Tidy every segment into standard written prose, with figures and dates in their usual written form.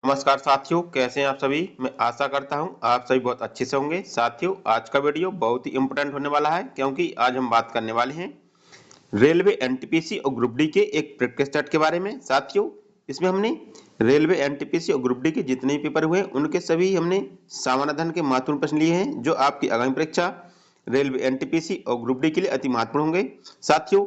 नमस्कार साथियों, कैसे हैं आप सभी। मैं आशा करता हूं आप सभी बहुत अच्छे से होंगे। साथियों, आज का वीडियो बहुत ही इंपॉर्टेंट होने वाला है क्योंकि आज हम बात करने वाले हैं रेलवे एनटीपीसी और ग्रुप डी के एक प्रैक्टिस टेस्ट के बारे में। साथियों, इसमें हमने रेलवे एनटीपीसी और ग्रुप डी के जितने भी पेपर हुए हैं उनके सभी हमने सामान्य अध्ययन के महत्वपूर्ण प्रश्न लिए हैं जो आपकी आगामी परीक्षा रेलवे एनटीपीसी और ग्रुप डी के लिए अति महत्वपूर्ण होंगे। साथियों,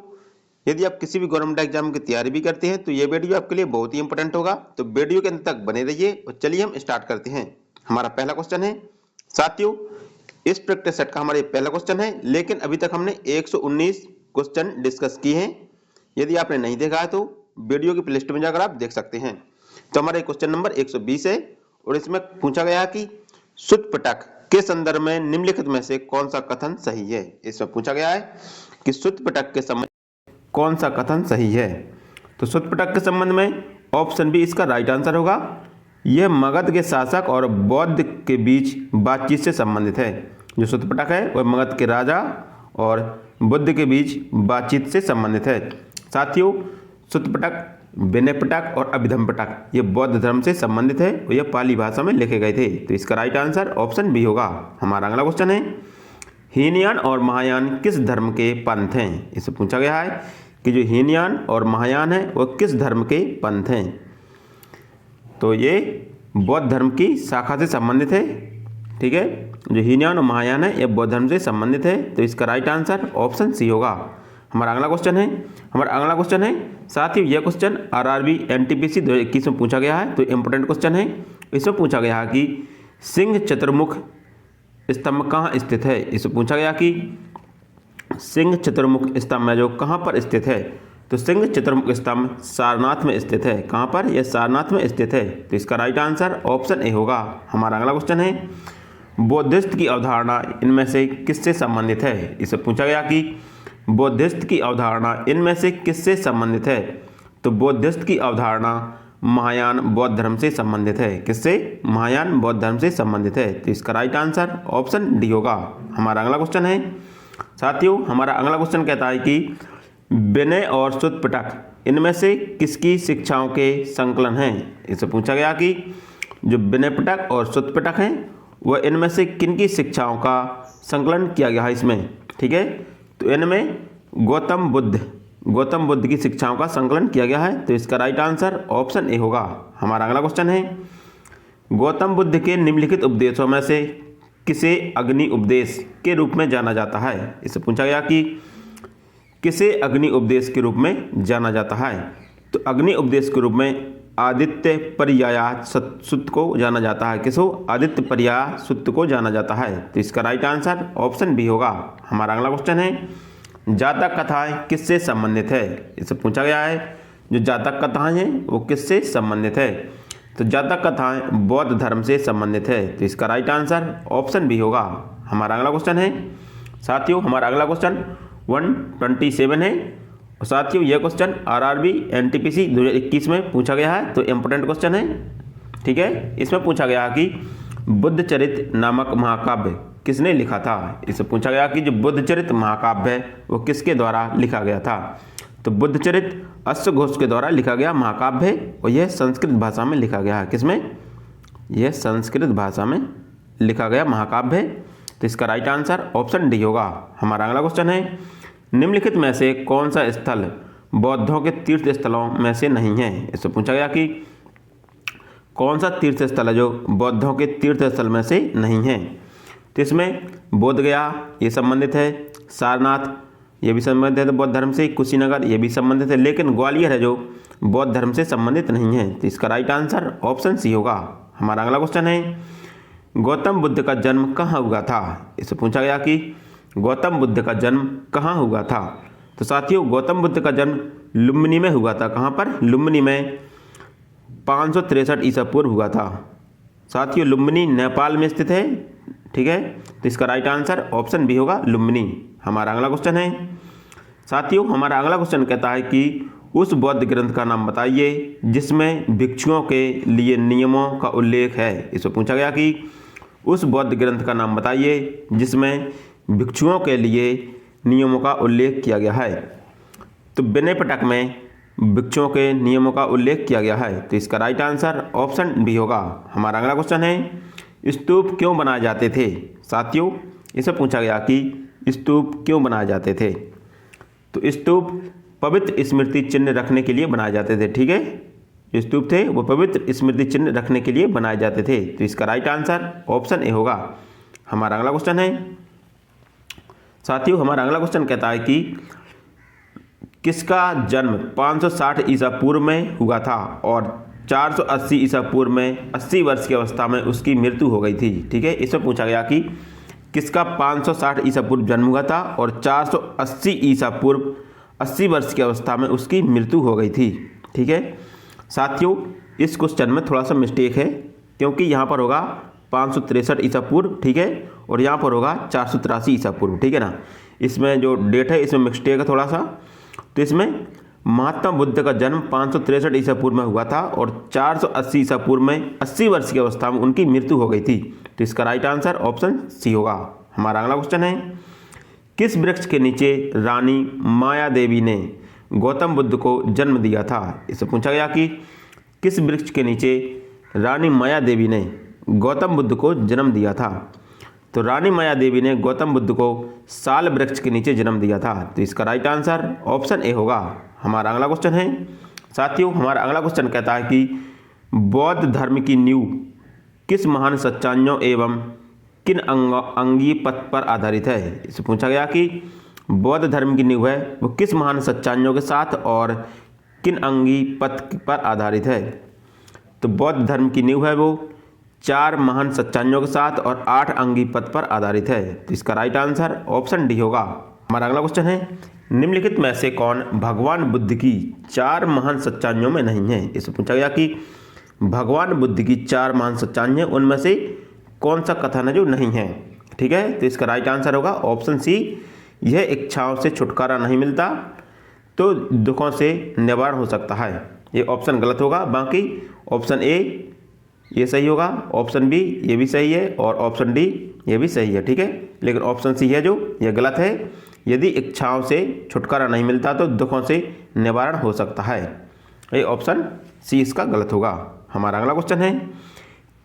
यदि आप किसी भी गवर्नमेंट एग्जाम की तैयारी भी करते हैं तो ये वीडियो आपके लिए बहुत ही इंपॉर्टेंट होगा, तो वीडियो के अंत तक बने रहिए। और चलिए हम स्टार्ट करते हैं। हमारा पहला क्वेश्चन है साथियों, इस प्रैक्टिस सेट का हमारा पहला क्वेश्चन है, लेकिन अभी तक हमने 119 क्वेश्चन डिस्कस किए हैं। यदि आपने नहीं देखा है तो वीडियो की प्लेलिस्ट में जाकर आप देख सकते हैं। तो हमारा क्वेश्चन नंबर 120 है और इसमें पूछा गया है कि सुत्पटक के संदर्भ में निम्नलिखित में से कौन सा कथन सही है। इसमें पूछा गया है कि सुत्पटक के संबंध कौन सा कथन सही है। तो सुत्पटक के संबंध में ऑप्शन बी इसका राइट आंसर होगा। यह मगध के शासक और बौद्ध के बीच बातचीत से संबंधित है। जो सुत्पटक है वह मगध के राजा और बुद्ध के बीच बातचीत से संबंधित है। साथियों, सुत्पटक, विनयपिटक और अभिधम्मपिटक ये बौद्ध धर्म से संबंधित है और यह पाली भाषा में लिखे गए थे। तो इसका राइट आंसर ऑप्शन बी होगा। हमारा अगला क्वेश्चन है हीनयान और महायान किस धर्म के पंथ हैं। इससे पूछा गया है कि जो हीनयान और महायान है वह किस धर्म के पंथ हैं। तो ये बौद्ध धर्म की शाखा से संबंधित है। ठीक है, जो हीनयान और महायान है यह बौद्ध धर्म से संबंधित है। तो इसका राइट आंसर ऑप्शन सी होगा। हमारा अगला क्वेश्चन है साथ ही यह क्वेश्चन आरआरबी एनटीपीसी 2021 में पूछा गया है। तो इंपोर्टेंट क्वेश्चन है। इसमें पूछा गया है कि सिंह चतुर्मुख स्तंभ कहाँ स्थित है। इससे पूछा गया कि सिंह चतुर्मुख स्तंभ है जो कहाँ पर स्थित है। तो सिंह चतुर्मुख स्तंभ सारनाथ में स्थित है। कहाँ पर? यह सारनाथ में स्थित है। तो इसका राइट आंसर ऑप्शन ए होगा। हमारा अगला क्वेश्चन है बौद्धिस्ट की अवधारणा इनमें से किससे संबंधित है। इससे पूछा गया कि बौद्धिस्ट की अवधारणा इनमें से किससे संबंधित है। तो बौद्धिस्ट की अवधारणा महायान बौद्ध धर्म से संबंधित है। किससे? महायान बौद्ध धर्म से संबंधित है। तो इसका राइट आंसर ऑप्शन डी होगा। हमारा अगला क्वेश्चन है साथियों, हमारा अगला क्वेश्चन कहता है कि विनय और सुत्पटक इनमें से किसकी शिक्षाओं के संकलन हैं। इससे पूछा गया कि जो विनयपिटक और सुत्पटक हैं वह इनमें से किनकी शिक्षाओं का संकलन किया गया है इसमें। ठीक है, तो इनमें गौतम बुद्ध की शिक्षाओं का संकलन किया गया है। तो इसका राइट आंसर ऑप्शन ए होगा। हमारा अगला क्वेश्चन है गौतम बुद्ध के निम्नलिखित उपदेशों में से किसे अग्नि उपदेश के रूप में जाना जाता है। इससे पूछा गया कि किसे अग्नि उपदेश के रूप में जाना जाता है। तो अग्नि उपदेश के रूप में आदित्य पर्याय सुत्त को जाना जाता है। किसको? आदित्य पर्याय सुत्त को जाना जाता है। तो इसका राइट आंसर ऑप्शन बी होगा। हमारा अगला क्वेश्चन है जातक कथाएं किससे संबंधित है। इससे पूछा गया है जो जातक कथाएं हैं वो किससे संबंधित है। तो जातक कथाएं बौद्ध धर्म से संबंधित है। तो इसका राइट आंसर ऑप्शन बी होगा। हमारा अगला क्वेश्चन है साथियों, हमारा अगला क्वेश्चन 127 है और साथियों यह क्वेश्चन आरआरबी एनटीपीसी 2021 में पूछा गया है। तो इम्पोर्टेंट क्वेश्चन है। ठीक है, इसमें पूछा गया कि बुद्धचरित नामक महाकाव्य किसने लिखा था। इससे पूछा गया कि जो बुद्धचरित महाकाव्य है वो किसके द्वारा लिखा गया था। तो बुद्धचरित अश्वघोष के द्वारा लिखा गया महाकाव्य है और यह संस्कृत भाषा में लिखा गया है। किसमें? यह संस्कृत भाषा में लिखा गया महाकाव्य है। तो इसका राइट आंसर ऑप्शन डी होगा। हमारा अगला क्वेश्चन है निम्नलिखित में से कौन सा स्थल बौद्धों के तीर्थ स्थलों में से नहीं है। इससे पूछा गया कि कौन सा तीर्थ स्थल है जो बौद्धों के तीर्थ स्थल में से नहीं है। तो इसमें बोधगया ये संबंधित है, सारनाथ ये भी संबंधित है बौद्ध धर्म से, कुशीनगर ये भी संबंधित है, लेकिन ग्वालियर है जो बौद्ध धर्म से संबंधित नहीं है। तो इसका राइट आंसर ऑप्शन सी होगा। हमारा अगला क्वेश्चन है गौतम बुद्ध का जन्म कहाँ हुआ था। इससे पूछा गया कि गौतम बुद्ध का जन्म कहाँ हुआ था। तो साथियों गौतम बुद्ध का जन्म लुम्बिनी में हुआ था। कहाँ पर? लुम्बिनी में 563 ईसा पूर्व हुआ था। साथियों लुम्बिनी नेपाल में स्थित है। ठीक है, तो इसका राइट आंसर ऑप्शन बी होगा, लुम्बिनी। हमारा अगला क्वेश्चन है साथियों, हमारा अगला क्वेश्चन कहता है कि उस बौद्ध ग्रंथ का नाम बताइए जिसमें भिक्षुओं के लिए नियमों का उल्लेख है। इसमें पूछा गया कि उस बौद्ध ग्रंथ का नाम बताइए जिसमें भिक्षुओं के लिए नियमों का उल्लेख किया गया है। तो विनयपिटक में वृक्षों के नियमों का उल्लेख किया गया है? तो इसका राइट आंसर ऑप्शन बी होगा। हमारा अगला क्वेश्चन है, स्तूप क्यों बनाए जाते थे? साथियों, इसे पूछा गया कि स्तूप क्यों बनाए जाते थे? तो स्तूप पवित्र स्मृति चिन्ह रखने के लिए बनाए जाते थे। ठीक है, जो स्तूप थे वो पवित्र स्मृति चिन्ह रखने के लिए बनाए जाते थे। तो इसका राइट आंसर ऑप्शन ए होगा। हमारा अगला क्वेश्चन है, साथियों हमारा अगला क्वेश्चन कहता है कि किसका जन्म 560 ईसा पूर्व में हुआ था और 480 ईसा पूर्व में 80 वर्ष की अवस्था में उसकी मृत्यु हो गई थी? ठीक है, इसमें पूछा गया कि किसका 560 ईसा पूर्व जन्म हुआ था और 480 ईसा पूर्व 80 वर्ष की अवस्था में उसकी मृत्यु हो गई थी। ठीक है साथियों, इस क्वेश्चन में थोड़ा सा मिस्टेक है, क्योंकि यहाँ पर होगा 563 ईसा पूर्व, ठीक है, और यहाँ पर होगा 483 ईसा पूर्व। ठीक है ना, इसमें जो डेट है इसमें मिस्टेक है थोड़ा सा। तो इसमें महात्मा बुद्ध का जन्म 563 ईसा पूर्व में हुआ था और 480 ईसा पूर्व में 80 वर्ष की अवस्था में उनकी मृत्यु हो गई थी। तो इसका राइट आंसर ऑप्शन सी होगा। हमारा अगला क्वेश्चन है, किस वृक्ष के नीचे रानी माया देवी ने गौतम बुद्ध को जन्म दिया था? इससे पूछा गया कि किस वृक्ष के नीचे रानी माया देवी ने गौतम बुद्ध को जन्म दिया था? तो रानी माया देवी ने गौतम बुद्ध को साल वृक्ष के नीचे जन्म दिया था। तो इसका राइट आंसर ऑप्शन ए होगा। हमारा अगला क्वेश्चन है, साथियों हमारा अगला क्वेश्चन कहता है कि बौद्ध धर्म की नींव किस महान सच्चाइयों एवं किन अंगीय पथ पर आधारित है? इससे पूछा गया कि बौद्ध धर्म की नींव है वो किस महान सच्चाइयों के साथ और किन अंगीय पथ पर आधारित है? तो बौद्ध धर्म की नींव है वो 4 महान सच्चाइयों के साथ और 8 अंगीय पथ पर आधारित है। तो इसका राइट आंसर ऑप्शन डी होगा। हमारा अगला क्वेश्चन है, निम्नलिखित में से कौन भगवान बुद्ध की 4 महान सच्चाइयों में नहीं है? इससे पूछा गया कि भगवान बुद्ध की 4 महान सच्चाइयाँ उनमें से कौन सा कथन है जो नहीं है? ठीक है, तो इसका राइट आंसर होगा ऑप्शन सी, यह इच्छाओं से छुटकारा नहीं मिलता तो दुखों से निवारण हो सकता है। ये ऑप्शन गलत होगा, बाकी ऑप्शन ए ये सही होगा, ऑप्शन बी ये भी सही है और ऑप्शन डी ये भी सही है। ठीक है, लेकिन ऑप्शन सी है जो ये गलत है, यदि इच्छाओं से छुटकारा नहीं मिलता तो दुखों से निवारण हो सकता है। ये ऑप्शन सी इसका गलत होगा। हमारा अगला क्वेश्चन है,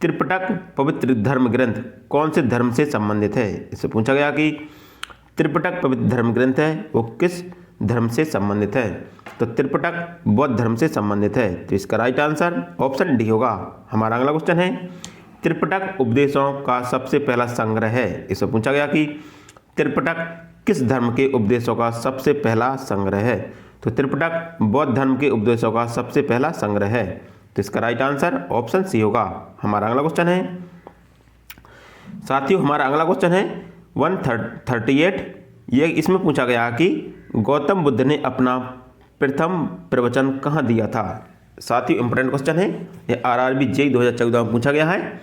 त्रिपिटक पवित्र धर्म ग्रंथ कौन से धर्म से संबंधित है? इससे पूछा गया कि त्रिपिटक पवित्र धर्म ग्रंथ है वो किस धर्म से संबंधित है? तो त्रिपिटक बौद्ध धर्म से संबंधित है। तो इसका राइट आंसर ऑप्शन डी होगा। हमारा अगला क्वेश्चन है, त्रिपिटक उपदेशों का सबसे पहला संग्रह है। इससे पूछा गया कि त्रिपिटक किस धर्म के उपदेशों का सबसे पहला संग्रह है? तो त्रिपिटक बौद्ध धर्म के उपदेशों का सबसे पहला संग्रह है। तो इसका राइट आंसर ऑप्शन सी होगा। हमारा अगला क्वेश्चन है, साथियों हमारा अगला क्वेश्चन है 138। ये इसमें पूछा गया कि गौतम बुद्ध ने अपना प्रथम प्रवचन कहाँ दिया था? साथियों इंपॉर्टेंट क्वेश्चन है, ये आरआरबी जेईई 2014 में पूछा गया है।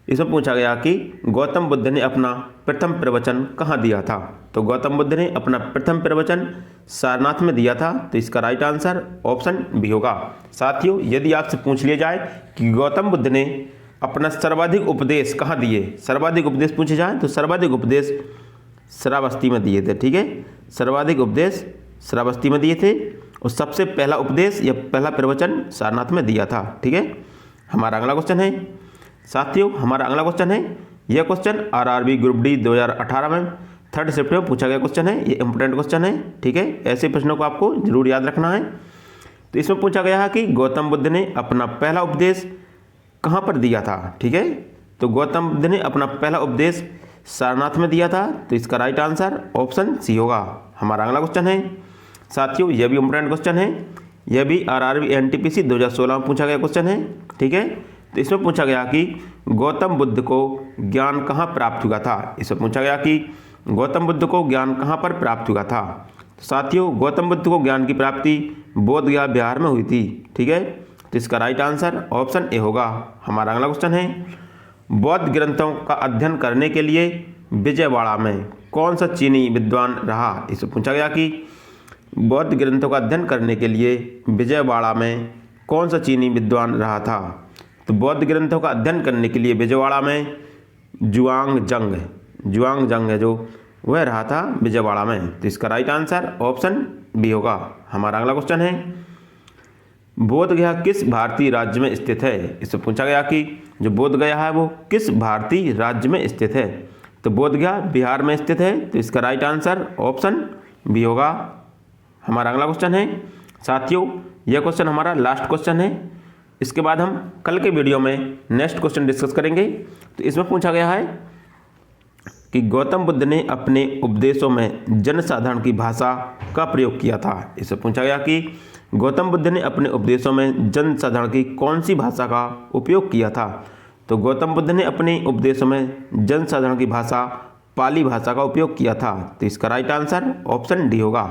इसमें पूछा गया कि गौतम बुद्ध ने अपना प्रथम प्रवचन कहाँ दिया था? तो गौतम बुद्ध ने अपना प्रथम प्रवचन सारनाथ में दिया था। तो इसका राइट आंसर ऑप्शन बी होगा। साथियों यदि आपसे पूछ लिया जाए कि गौतम बुद्ध ने अपना सर्वाधिक उपदेश कहाँ दिए, सर्वाधिक उपदेश पूछे जाए तो सर्वाधिक उपदेश श्रावस्ती में दिए थे। ठीक है, सर्वाधिक उपदेश श्रावस्ती में दिए थे और सबसे पहला उपदेश या पहला प्रवचन सारनाथ में दिया था। ठीक है, हमारा अगला क्वेश्चन है, साथियों हमारा अगला क्वेश्चन है, यह क्वेश्चन आरआरबी ग्रुप डी 2018 में 3 शिफ्ट में पूछा गया क्वेश्चन है। ये इंपॉर्टेंट क्वेश्चन है। ठीक है, ऐसे प्रश्नों को आपको जरूर याद रखना है। तो इसमें पूछा गया है कि गौतम बुद्ध ने अपना पहला उपदेश कहाँ पर दिया था? ठीक है, तो गौतम बुद्ध ने अपना पहला उपदेश सारनाथ में दिया था। तो इसका राइट आंसर ऑप्शन सी होगा। हमारा अगला क्वेश्चन है, साथियों यह भी इंपॉर्टेंट क्वेश्चन है, यह भी आरआरबी एनटीपीसी 2016 में पूछा गया क्वेश्चन है। ठीक है, तो इसमें पूछा गया कि गौतम बुद्ध को ज्ञान कहाँ प्राप्त हुआ था? इसमें पूछा गया कि गौतम बुद्ध को ज्ञान कहाँ पर प्राप्त हुआ था? तो साथियों गौतम बुद्ध को ज्ञान की प्राप्ति बोध गया बिहार में हुई थी। ठीक है, तो इसका राइट आंसर ऑप्शन ए होगा। हमारा अगला क्वेश्चन है, बौद्ध ग्रंथों का अध्ययन करने के लिए विजयवाड़ा में कौन सा चीनी विद्वान रहा? इससे पूछा गया कि बौद्ध ग्रंथों का अध्ययन करने के लिए विजयवाड़ा में कौन सा चीनी विद्वान रहा था? तो बौद्ध ग्रंथों का अध्ययन करने के लिए विजयवाड़ा में जुआंग है जो वह रहा था विजयवाड़ा में। तो इसका राइट आंसर ऑप्शन बी होगा। हमारा अगला क्वेश्चन है, बोध गया किस भारतीय राज्य में स्थित है? इससे पूछा गया कि जो बोध गया है वो किस भारतीय राज्य में स्थित है? तो बोध गया बिहार में स्थित है, तो इसका राइट आंसर ऑप्शन बी होगा। हमारा अगला क्वेश्चन है साथियों, यह क्वेश्चन हमारा लास्ट क्वेश्चन है। इसके बाद हम कल के वीडियो में नेक्स्ट क्वेश्चन डिस्कस करेंगे। तो इसमें पूछा गया है कि गौतम बुद्ध ने अपने उपदेशों में जनसाधारण की भाषा का प्रयोग किया था। इससे पूछा गया कि गौतम बुद्ध ने अपने उपदेशों में जनसाधारण की कौन सी भाषा का उपयोग किया था? तो गौतम बुद्ध ने अपने उपदेशों में जनसाधारण की भाषा पाली भाषा का उपयोग किया था। तो इसका राइट आंसर ऑप्शन डी होगा।